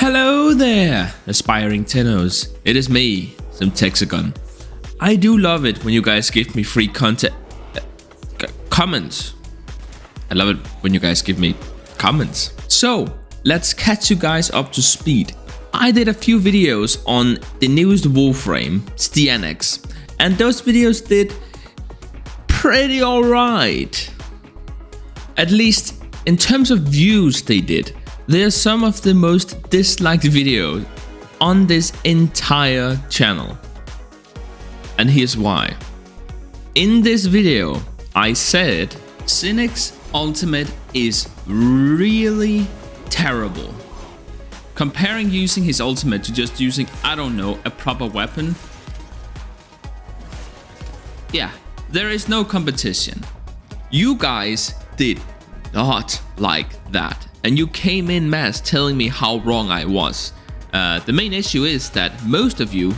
Hello there, aspiring tennos. It is me, some Texagon. I do love it when you guys give me free content. Comments. I love it when you guys give me comments. So, let's catch you guys up to speed. I did a few videos on the newest Warframe, Styanax, and those videos did pretty alright. At least in terms of views they did. They're some of the most disliked videos on this entire channel. And here's why. In this video, I said Styanax Ultimate is really terrible. Comparing using his ultimate to just using, I don't know, a proper weapon. Yeah, there is no competition. You guys did not like that. And you came in mass telling me how wrong I was. The main issue is that most of you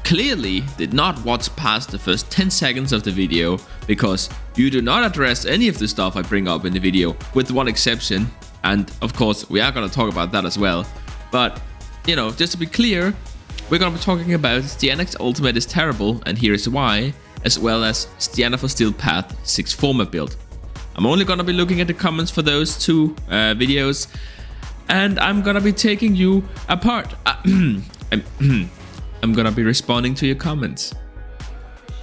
clearly did not watch past the first 10 seconds of the video because you do not address any of the stuff I bring up in the video, with one exception. And of course, we are going to talk about that as well. But, you know, just to be clear, we're going to be talking about Styanax Ultimate is terrible, and here is why, as well as Styanax for Steel Path 6 Former build. I'm only going to be looking at the comments for those two videos, and I'm going to be taking you apart. I'm going to be responding to your comments.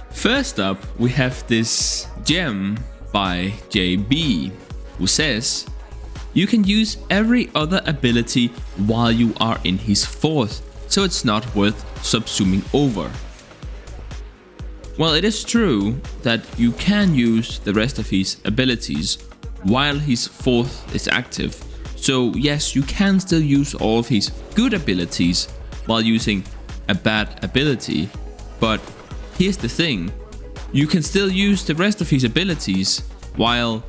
First up, we have this gem by JB, who says, you can use every other ability while you are in his fourth, so it's not worth subsuming over. Well, it is true that you can use the rest of his abilities while his fourth is active. So yes, you can still use all of his good abilities while using a bad ability. But here's the thing, you can still use the rest of his abilities while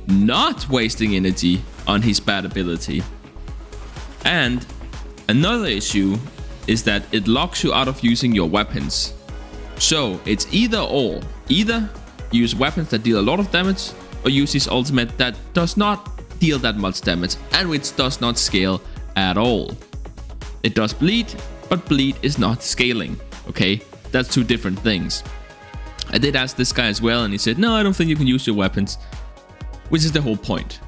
not wasting energy on his bad ability. And another issue is that it locks you out of using your weapons. So it's either or. Either use weapons that deal a lot of damage, or use his ultimate that does not deal that much damage and which does not scale at all. It does bleed, but bleed is not scaling. Okay, that's two different things. I did ask this guy as well, and he said, no, I don't think you can use your weapons, which is the whole point.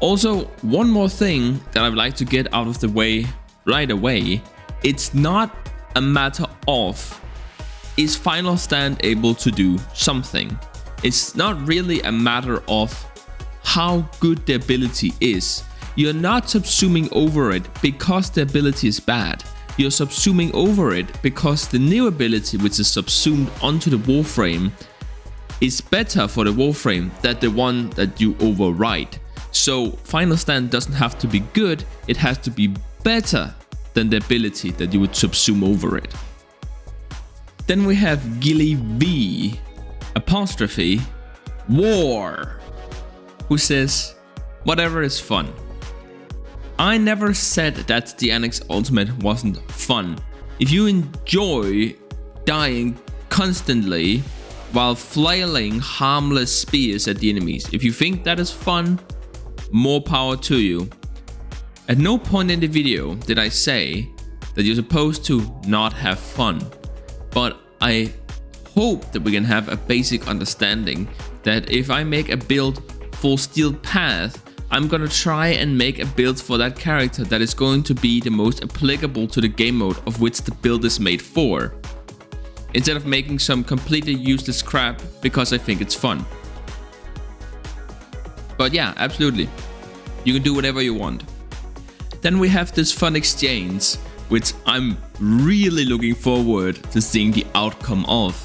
Also, one more thing that I'd like to get out of the way right away. It's not a matter of, is Final Stand able to do something? It's not really a matter of how good the ability is. You're not subsuming over it because the ability is bad. You're subsuming over it because the new ability, which is subsumed onto the Warframe, is better for the Warframe than the one that you override. So Final Stand doesn't have to be good, it has to be better than the ability that you would subsume over it. Then we have Gilly V apostrophe War, who says, whatever is fun. I never said that Styanax Ultimate wasn't fun. If you enjoy dying constantly while flailing harmless spears at the enemies, if you think that is fun, more power to you. At no point in the video did I say that you're supposed to not have fun, but I hope that we can have a basic understanding that if I make a build for Steel Path, I'm gonna try and make a build for that character that is going to be the most applicable to the game mode of which the build is made for, instead of making some completely useless crap because I think it's fun. But yeah, absolutely, you can do whatever you want. Then we have this fun exchange, which I'm really looking forward to seeing the outcome of.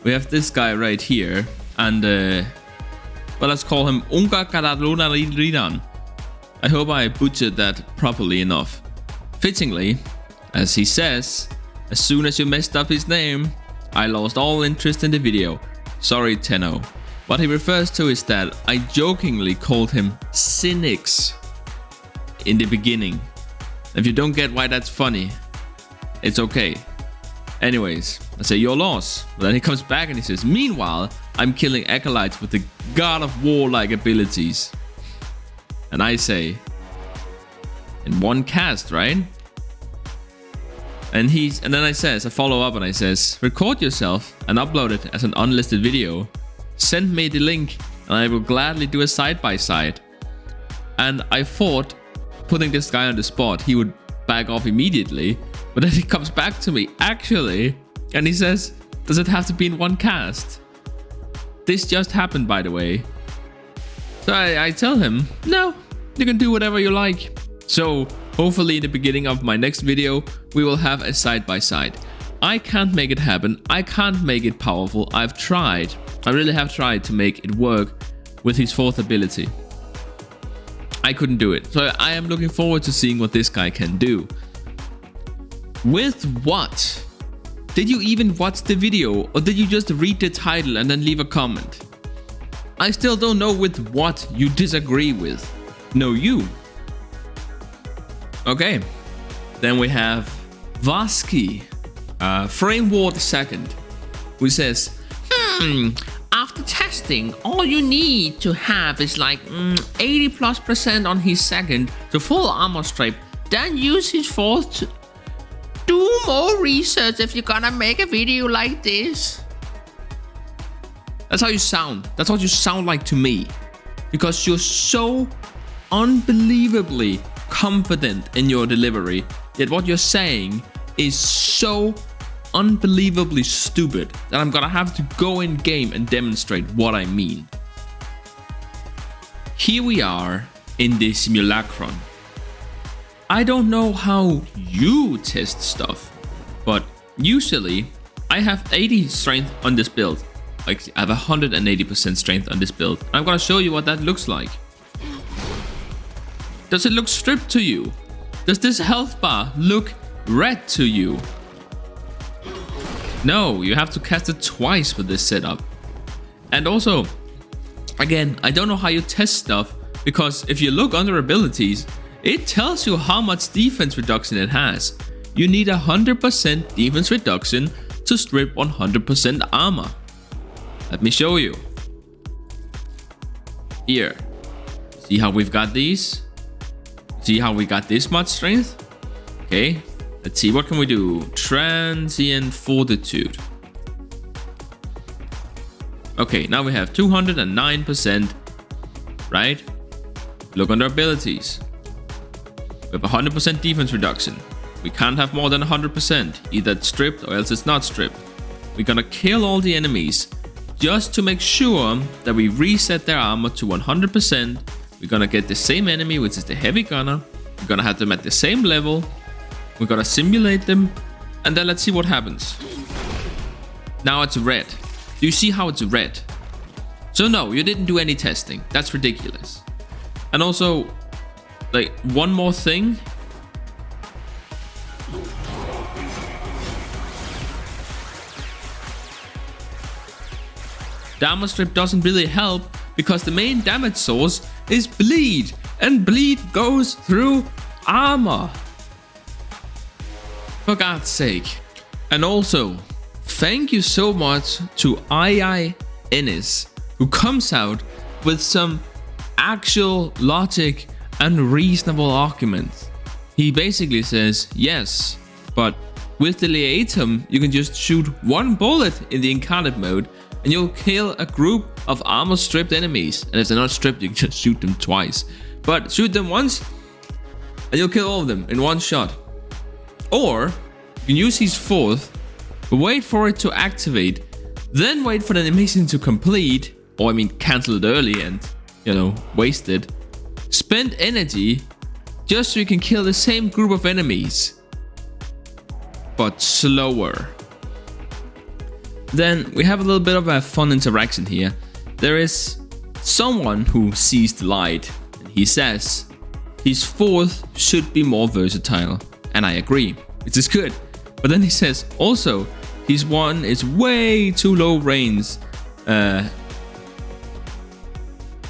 We have this guy right here, and well, let's call him Unga Karadlunaridan. I hope I butchered that properly enough. Fittingly, as he says, as soon as you messed up his name, I lost all interest in the video. Sorry, Tenno. What he refers to is that I jokingly called him Styanax in the beginning. If you don't get why that's funny, it's okay. Anyways, I say your loss. But then he comes back and he says, meanwhile, I'm killing acolytes with the God of War like abilities. And I say, in one cast, right? And then I follow up and I says, record yourself and upload it as an unlisted video. Send me the link and I will gladly do a side-by-side. And I thought, putting this guy on the spot, he would back off immediately. But then he comes back to me, actually, and he says, does it have to be in one cast? This just happened, by the way. So I tell him, no, you can do whatever you like. So hopefully in the beginning of my next video, we will have a side-by-side. I can't make it happen. I can't make it powerful. I've tried. I really have tried to make it work with his 4th ability. I couldn't do it. So I am looking forward to seeing what this guy can do. With what? Did you even watch the video, or did you just read the title and then leave a comment? I still don't know with what you disagree with. No, you. Okay. Then we have Vasky, Frame Ward 2nd, who says, after testing, all you need to have is like 80+% on his 2nd to full armor strip. Then use his 4th to do more research if you're gonna make a video like this. That's how you sound. That's what you sound like to me. Because you're so unbelievably confident in your delivery, yet what you're saying is so unbelievably stupid that I'm gonna have to go in game and demonstrate what I mean. Here we are in the simulacron. I don't know how you test stuff, but usually I have 80 strength on this build. Like, I have 180% strength on this build. I'm gonna show you what that looks like. Does it look stripped to you? Does this health bar look red to you? No, you have to cast it twice with this setup. And also, again, I don't know how you test stuff, because if you look under abilities, it tells you how much defense reduction it has. You need 100% defense reduction to strip 100% armor. Let me show you. Here. See how we've got these? See how we got this much strength? Okay. Let's see, what can we do? Transient Fortitude. Okay, now we have 209%, right? Look under abilities. We have 100% defense reduction. We can't have more than 100%. Either it's stripped or else it's not stripped. We're gonna kill all the enemies just to make sure that we reset their armor to 100%. We're gonna get the same enemy, which is the heavy gunner. We're gonna have them at the same level. We're gonna simulate them, and then let's see what happens. Now it's red. Do you see how it's red? So no, you didn't do any testing. That's ridiculous. And also, like, one more thing. Damage strip doesn't really help because the main damage source is bleed, and bleed goes through armor. For God's sake. And also, thank you so much to II Ennis, who comes out with some actual logic and reasonable arguments. He basically says, yes, but with the Leatum, you can just shoot one bullet in the incarnate mode and you'll kill a group of armor stripped enemies. And if they're not stripped, you can just shoot them twice. But shoot them once and you'll kill all of them in one shot. Or you can use his 4th, wait for it to activate, then wait for the animation to complete, or I mean cancel it early and, you know, waste it. Spend energy just so you can kill the same group of enemies, but slower. Then we have a little bit of a fun interaction here. There is someone who sees the light, and he says his 4th should be more versatile, and I agree, which is good. But then he says also his 1 is way too low range,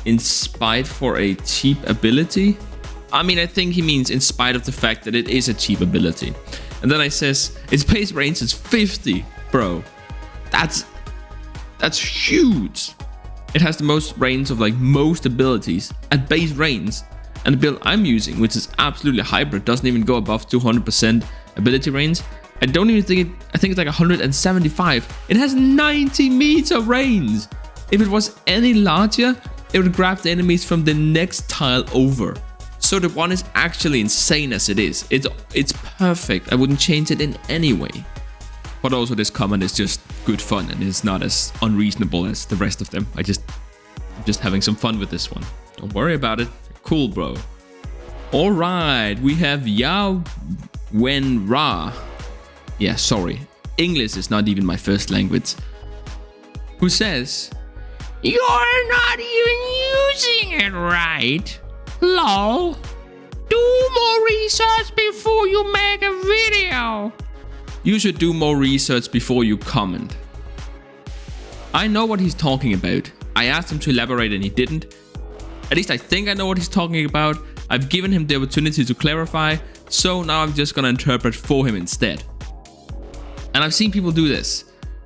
in spite for a cheap ability. I mean, I think he means in spite of the fact that it is a cheap ability. And then I says its base range is 50, bro. That's huge. It has the most range of like most abilities at base range, And the build I'm using, which is absolutely hybrid, doesn't even go above 200% ability range. I don't even think I think it's like 175. It has 90-meter range. If it was any larger, it would grab the enemies from the next tile over. So the one is actually insane as it is. It's perfect. I wouldn't change it in any way. But also this comment is just good fun and it's not as unreasonable as the rest of them. I'm just having some fun with this one. Don't worry about it. Cool, bro. All right, we have Yao Wen Ra. Yeah, sorry. English is not even my first language. Who says, "You're not even using it right. Lol. Do more research before you make a video." You should do more research before you comment. I know what he's talking about. I asked him to elaborate and he didn't. At least I think I know what he's talking about. I've given him the opportunity to clarify, so now I'm just gonna interpret for him instead. And I've seen people do this.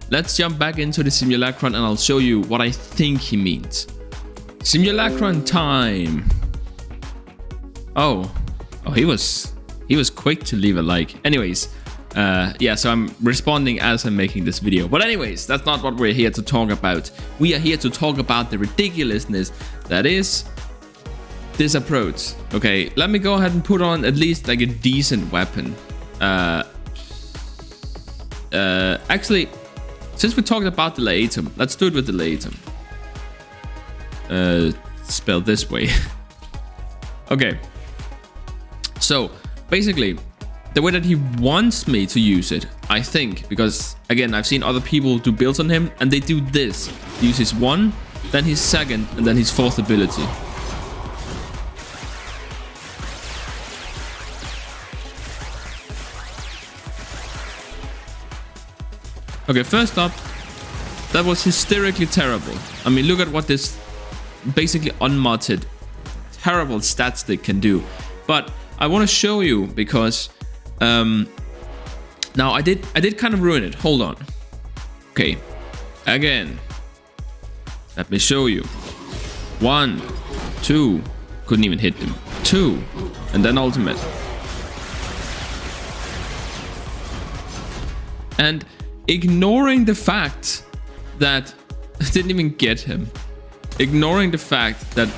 Let's jump back into the simulacron and I'll show you what I think he means. Simulacron time. Oh, he was quick to leave a like. Anyways, yeah, so I'm responding as I'm making this video. But anyways, that's not what we're here to talk about. We are here to talk about the ridiculousness that is this approach. Okay, let me go ahead and put on at least like a decent weapon. Actually, since we talked about the Laetum, let's do it with the Laetum. Spelled this way. Okay. So, basically, the way that he wants me to use it, I think, because, again, I've seen other people do builds on him, and they do this. Use his 1, then his 2nd, and then his 4th ability. Okay, first up, that was hysterically terrible. I mean, look at what this basically unmodded, terrible stat stick can do. But I want to show you because now I did kind of ruin it. Hold on. Okay, again, let me show you. 1, 2, couldn't even hit them. 2, and then ultimate. And ignoring the fact that I didn't even get him. Ignoring the fact that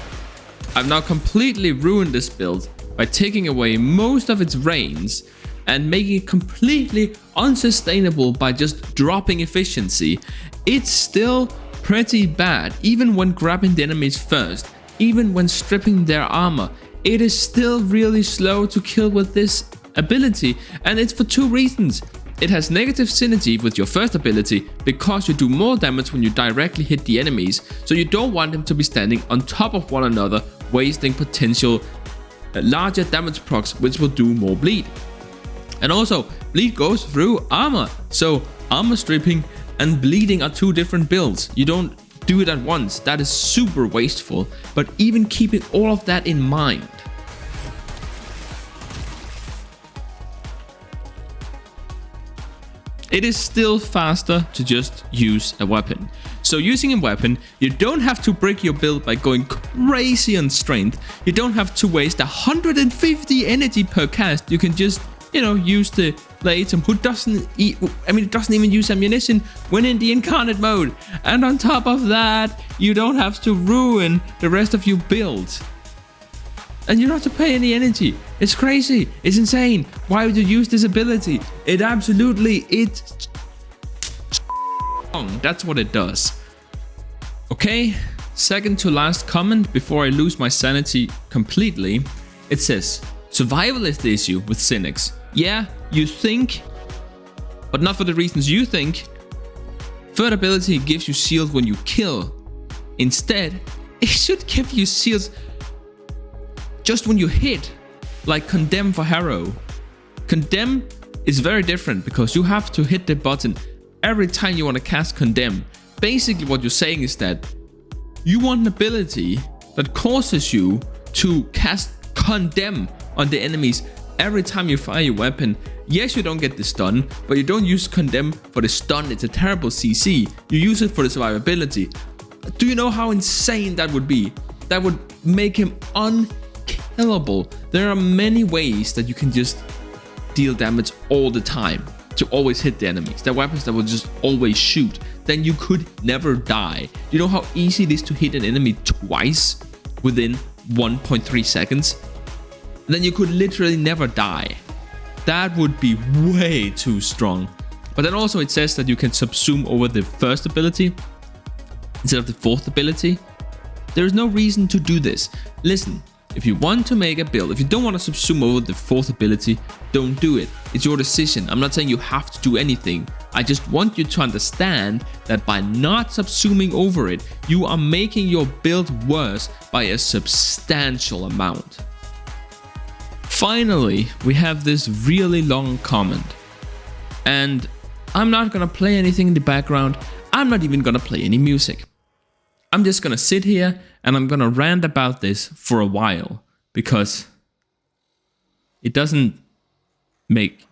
I've now completely ruined this build by taking away most of its range and making it completely unsustainable by just dropping efficiency. It's still pretty bad, even when grabbing the enemies first, even when stripping their armor. It is still really slow to kill with this ability, and it's for 2 reasons. It has negative synergy with your first ability because you do more damage when you directly hit the enemies, so you don't want them to be standing on top of one another, wasting potential larger damage procs, which will do more bleed. And also, bleed goes through armor, so armor stripping and bleeding are 2 different builds. You don't do it at once, that is super wasteful, but even keeping all of that in mind, it is still faster to just use a weapon. So using a weapon, you don't have to break your build by going crazy on strength. You don't have to waste 150 energy per cast. You can just, use the Laetum, who doesn't even use ammunition when in the incarnate mode. And on top of that, you don't have to ruin the rest of your build. And you don't have to pay any energy. It's crazy. It's insane. Why would you use this ability? It absolutely, it's wrong. That's what it does. Okay, second to last comment before I lose my sanity completely. It says, survival is the issue with Styanax. Yeah, you think, but not for the reasons you think. Third ability gives you shield when you kill. Instead, it should give you shields just when you hit, like Condemn for Harrow. Condemn is very different because you have to hit the button every time you want to cast Condemn. Basically what you're saying is that you want an ability that causes you to cast Condemn on the enemies every time you fire your weapon. Yes, you don't get the stun, but you don't use Condemn for the stun, it's a terrible CC. You use it for the survivability. Do you know how insane that would be? That would make him killable. There are many ways that you can just deal damage all the time to always hit the enemies. There are weapons that will just always shoot. Then you could never die. You know how easy it is to hit an enemy twice within 1.3 seconds? Then you could literally never die. That would be way too strong. But then also it says that you can subsume over the first ability instead of the fourth ability. There is no reason to do this. Listen, if you want to make a build, if you don't want to subsume over the fourth ability, don't do it. It's your decision. I'm not saying you have to do anything. I just want you to understand that by not subsuming over it, you are making your build worse by a substantial amount. Finally, we have this really long comment. And I'm not gonna play anything in the background. I'm not even gonna play any music. I'm just gonna sit here and I'm gonna rant about this for a while because it doesn't make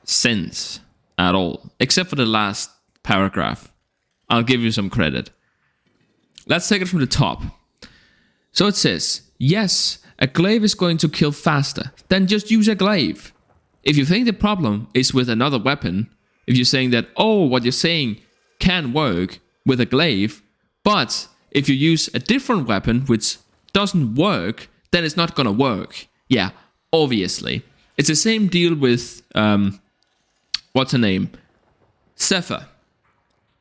sense at all, except for the last paragraph. I'll give you some credit. Let's take it from the top. So it says, yes, a glaive is going to kill faster. Then just use a glaive. If you think the problem is with another weapon, if you're saying that, oh, what you're saying can work with a glaive, but if you use a different weapon which doesn't work, then it's not gonna work. Yeah, obviously. It's the same deal with, what's her name? Zephyr.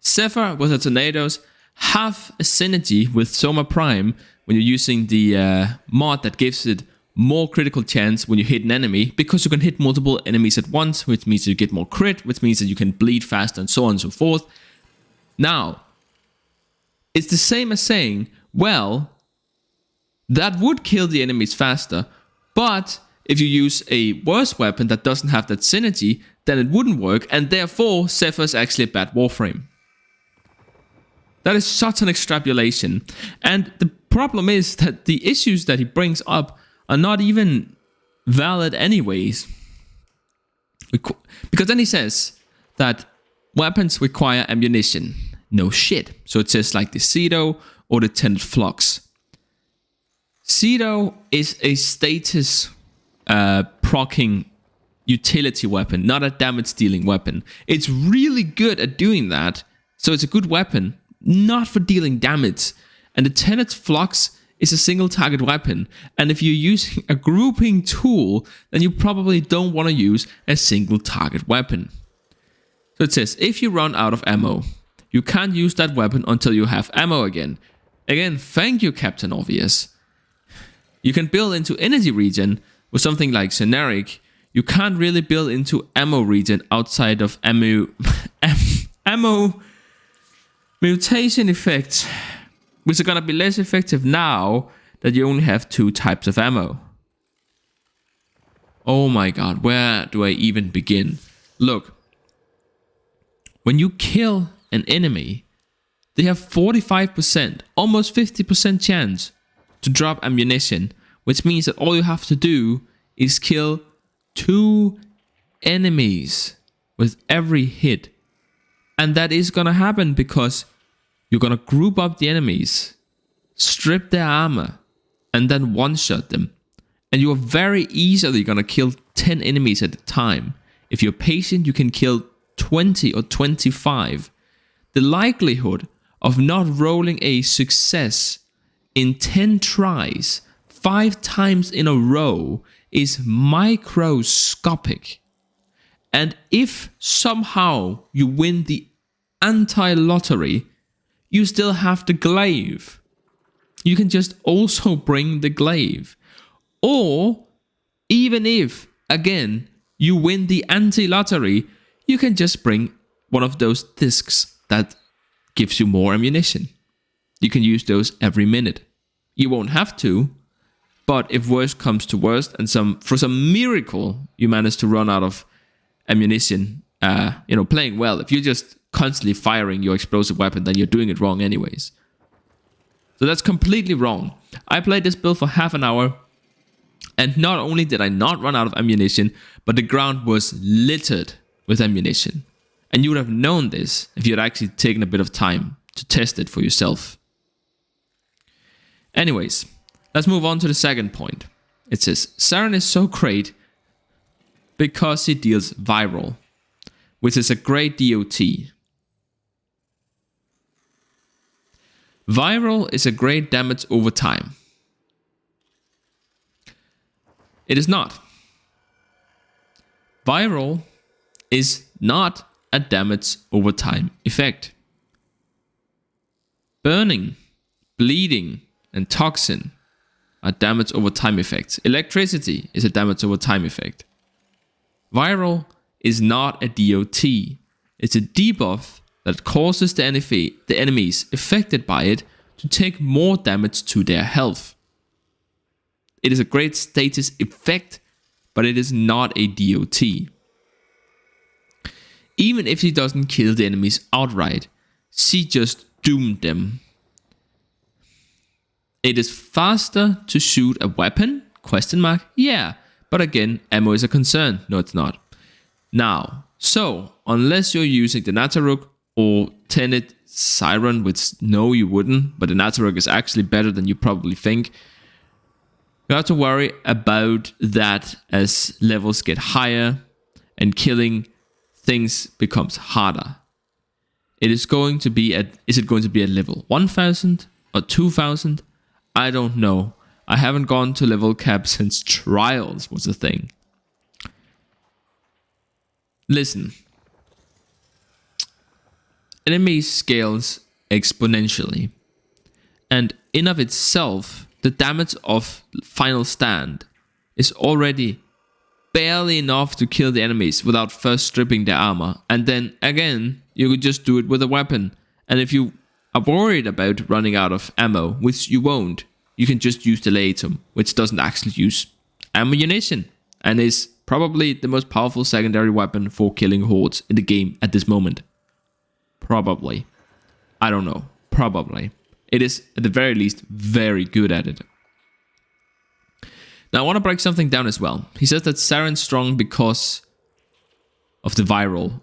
Zephyr with her tornadoes have a synergy with Soma Prime when you're using the mod that gives it more critical chance when you hit an enemy, because you can hit multiple enemies at once, which means you get more crit, which means that you can bleed faster and so on and so forth. Now, it's the same as saying, well, that would kill the enemies faster, but if you use a worse weapon that doesn't have that synergy, then it wouldn't work, and therefore Zephyr is actually a bad Warframe. That is such an extrapolation. And the problem is that the issues that he brings up are not even valid anyways. Because then he says that weapons require ammunition. No shit. So it says like the Cedo or the Tenant Flux. Cedo is a status proccing utility weapon, not a damage dealing weapon. It's really good at doing that. So it's a good weapon, not for dealing damage. And the Tenet Flux is a single target weapon. And if you're using a grouping tool, then you probably don't want to use a single target weapon. So it says, if you run out of ammo, you can't use that weapon until you have ammo again. Again, thank you, Captain Obvious. You can build into energy regen with something like generic. You can't really build into ammo regen outside of ammo mutation effects, which are gonna be less effective now that you only have 2 types of ammo. Oh my god, where do I even begin? Look, when you kill an enemy, they have 45%, almost 50% chance to drop ammunition, which means that all you have to do is kill 2 enemies with every hit. And that is gonna happen because you're gonna group up the enemies, strip their armor, and then one-shot them. And you are very easily gonna kill 10 enemies at a time. If you're patient, you can kill 20 or 25. The likelihood of not rolling a success in 10 tries 5 times in a row is microscopic. And if somehow you win the anti-lottery, you still have the glaive. You can just also bring the glaive. Or even if, again, you win the anti-lottery, you can just bring one of those discs that gives you more ammunition. You can use those every minute. You won't have to, but if worst comes to worst and for some miracle you manage to run out of ammunition, playing well, if you're just constantly firing your explosive weapon, then you're doing it wrong anyways. So that's completely wrong. I played this build for half an hour, and not only did I not run out of ammunition, but the ground was littered with ammunition. And you would have known this if you had actually taken a bit of time to test it for yourself. Anyways, let's move on to the second point. it says, Saren is so great because he deals viral, which is a great DOT. Viral is a great damage over time. It is not. Viral is not a damage over time effect. Burning, bleeding, and toxin are damage over time effects. Electricity is a damage over time effect. Viral is not a DOT. It's a debuff that causes the enemies affected by it to take more damage to their health. It is a great status effect, but it is not a DOT. Even if she doesn't kill the enemies outright, she just doomed them. It is faster to shoot a weapon? Question mark? Yeah, but again, ammo is a concern. No, it's not. Now, so, unless you're using the Nataruk or Tenet Siren, which no, you wouldn't, but the Nataruk is actually better than you probably think, you have to worry about that as levels get higher and killing things becomes harder. Is it going to be at level 1000 or 2000? I don't know. I haven't gone to level cap since Trials was a thing. Listen. Enemy scales exponentially. And in of itself, the damage of Final Stand is already barely enough to kill the enemies without first stripping their armor. And then again, you could just do it with a weapon. And if you are worried about running out of ammo, which you won't, you can just use the Laetum, which doesn't actually use ammunition and is probably the most powerful secondary weapon for killing hordes in the game at this moment. Probably. I don't know. Probably. It is, at the very least, very good at it. Now, I want to break something down as well. He says that Saren's strong because of the viral.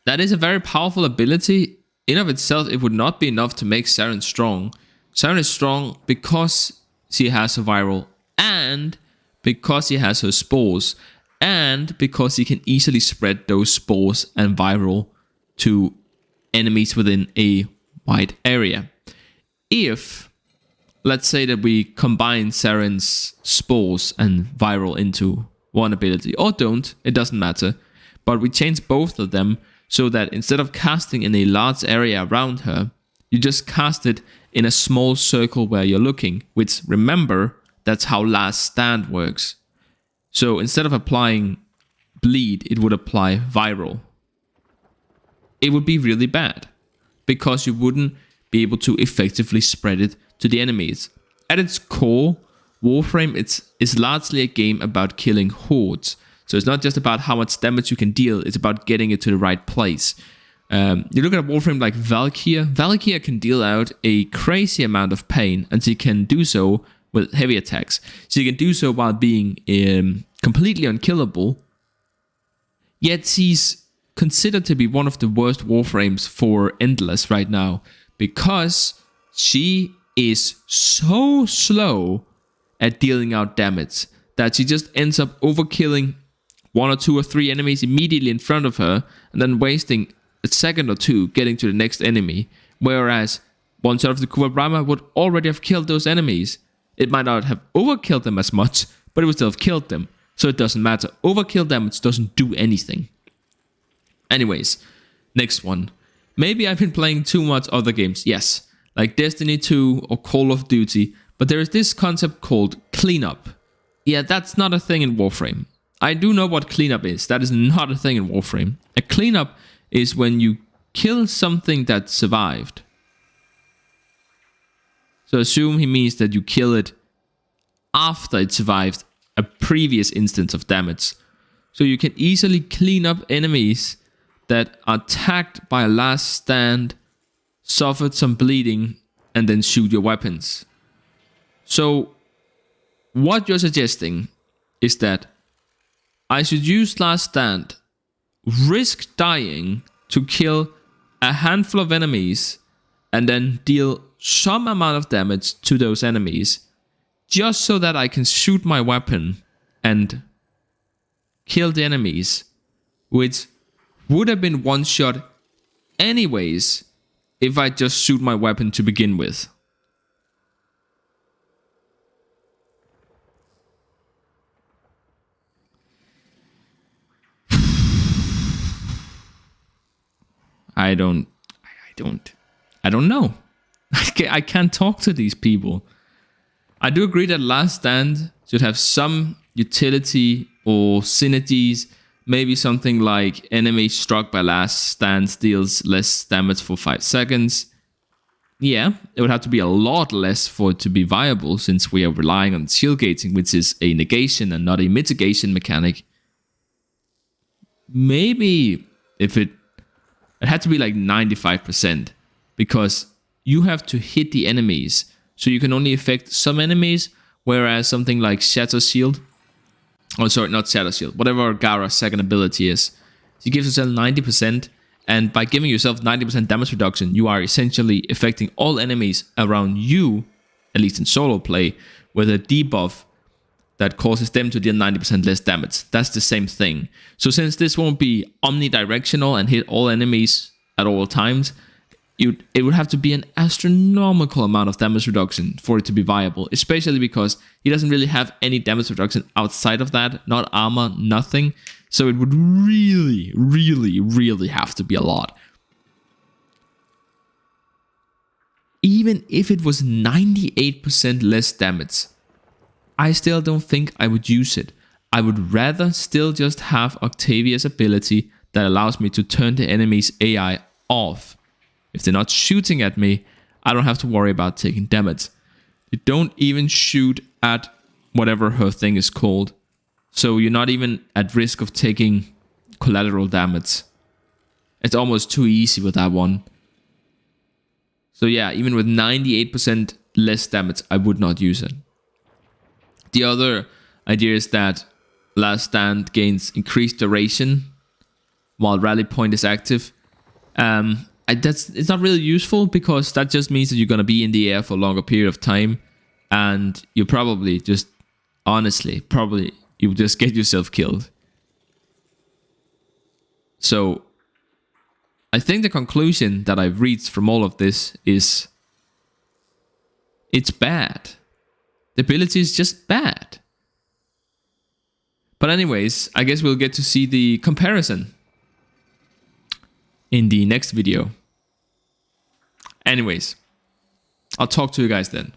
That is a very powerful ability. In of itself, it would not be enough to make Saren strong. Saren is strong because she has a viral, and because she has her spores, and because he can easily spread those spores and viral to enemies within a wide area. If, let's say that we combine Saren's spores and viral into one ability, or don't, it doesn't matter, but we change both of them so that instead of casting in a large area around her, you just cast it in a small circle where you're looking, which, remember, that's how Last Stand works. So instead of applying bleed, it would apply viral. It would be really bad, because you wouldn't be able to effectively spread it to the enemies. At its core, Warframe is largely a game about killing hordes. So it's not just about how much damage you can deal, it's about getting it to the right place. You look at a Warframe like Valkyria. Valkyria can deal out a crazy amount of pain, and she can do so with heavy attacks. She can do so while being completely unkillable. Yet she's considered to be one of the worst Warframes for Endless right now, because she is so slow at dealing out damage that she just ends up overkilling 1 or 2 or 3 enemies immediately in front of her, and then wasting a second or two getting to the next enemy. Whereas one shot of the Kuwabrama would already have killed those enemies. It might not have overkilled them as much, but it would still have killed them. So it doesn't matter. Overkill damage doesn't do anything. Anyways, next one. Maybe I've been playing too much other games. Yes, like Destiny 2 or Call of Duty. But there is this concept called cleanup. Yeah, that's not a thing in Warframe. I do know what cleanup is. That is not a thing in Warframe. A cleanup is when you kill something that survived. So assume he means that you kill it after it survived a previous instance of damage. So you can easily clean up enemies that are attacked by a Last Stand, suffered some bleeding, and then shoot your weapons. So what you're suggesting is that I should use Last Stand, risk dying to kill a handful of enemies, and then deal some amount of damage to those enemies, just so that I can shoot my weapon and kill the enemies, which would have been one shot anyways if I just shoot my weapon to begin with. I don't know. I can't talk to these people. I do agree that Last Stand should have some utility or synergies. Maybe something like enemy struck by Last Stand deals less damage for 5 seconds. Yeah, it would have to be a lot less for it to be viable, since we are relying on shield gating, which is a negation and not a mitigation mechanic. Maybe if it had to be like 95%, because you have to hit the enemies, so you can only affect some enemies, whereas something like Shatter Shield, oh sorry, not Shatter Shield, whatever Gara's second ability is, you give yourself 90%, and by giving yourself 90% damage reduction, you are essentially affecting all enemies around you, at least in solo play, with a debuff that causes them to deal 90% less damage. That's the same thing. So since this won't be omnidirectional and hit all enemies at all times, it would have to be an astronomical amount of damage reduction for it to be viable, especially because he doesn't really have any damage reduction outside of that, not armor, nothing. So it would really, really, really have to be a lot. Even if it was 98% less damage, I still don't think I would use it. I would rather still just have Octavia's ability that allows me to turn the enemy's AI off. If they're not shooting at me, I don't have to worry about taking damage. They don't even shoot at whatever her thing is called. So you're not even at risk of taking collateral damage. It's almost too easy with that one. So yeah, even with 98% less damage, I would not use it. The other idea is that Last Stand gains increased duration while Rally Point is active. It's not really useful, because that just means that you're going to be in the air for a longer period of time, and you probably just, honestly, you just get yourself killed. So I think the conclusion that I've reached from all of this is it's bad. The ability is just bad. But anyways, I guess we'll get to see the comparison in the next video. Anyways, I'll talk to you guys then.